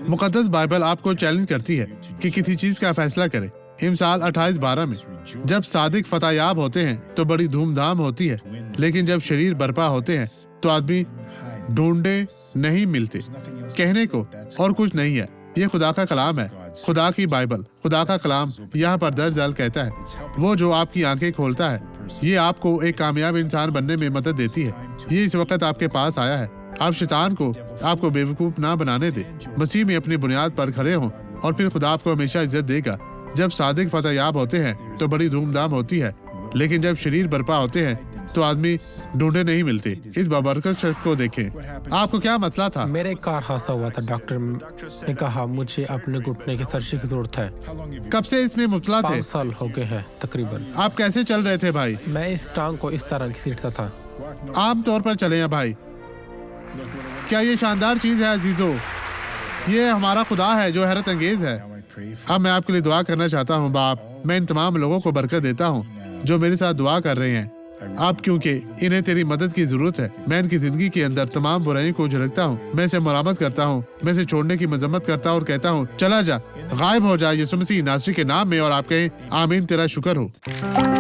मुकद्दस Bible आपको challenge करती है कि किसी चीज का फैसला करें। इमसाल 28:12 में, जब सादिक फतहयाब होते हैं तो बड़ी धूमधाम होती है, लेकिन जब शरीर बर्पा होते हैं तो आदमी ढूंढे नहीं मिलते। कहने को और कुछ नहीं है, ये खुदा का कलाम है, खुदा की बाइबल, खुदा का कलाम। यहाँ पर दर्ज झल कहता है, वो जो आपकी आंखें खोलता है, ये आपको एक कामयाब इंसान बनने में मदद देती है। ये इस वक्त आपके पास आया है। आप शैतान को आपको बेवकूफ ना बनाने दे, मसीह में अपनी बुनियाद पर खड़े हों और फिर खुदा आपको हमेशा इज्जत देगा। जब सादिक फतहयाब होते हैं तो बड़ी धूमधाम होती है, लेकिन जब शरीर बर्पा होते हैं तो आदमी ढूंढे नहीं मिलते। इस बाबरकत शख्स को देखें। आपको क्या मसला था? मेरे कार हादसा हुआ था। डॉक्टर ने कहा मुझे अपने घुटने की सर्जरी की जरूरत है। कब से इसमें मुबतला थे? 5 साल हो गए हैं तकरीबन। आप कैसे चल रहे थे भाई? मैं इस टांग को इस तरह घसीटता था। आम तौर पर चले हैं भाई। क्या ये शानदार चीज है अजीजों? ये हमारा खुदा है जो हैरत अंगेज है। अब मैं आपके लिए दुआ करना चाहता हूँ। बाप, मैं इन तमाम लोगों को बरकत देता हूँ जो मेरे साथ दुआ कर रहे हैं। आप, क्योंकि इन्हें तेरी मदद की जरूरत है। मैं इनकी जिंदगी के अंदर तमाम बुराइयों को झलकता हूँ। मैं इसे मरामत करता हूँ, मैं इसे छोड़ने की मजम्मत करता हूँ और कहता हूँ, चला जा, गायब हो जा यीशु मसीह नासरी के नाम में। और आप कहें, आमीन, तेरा शुक्र हो।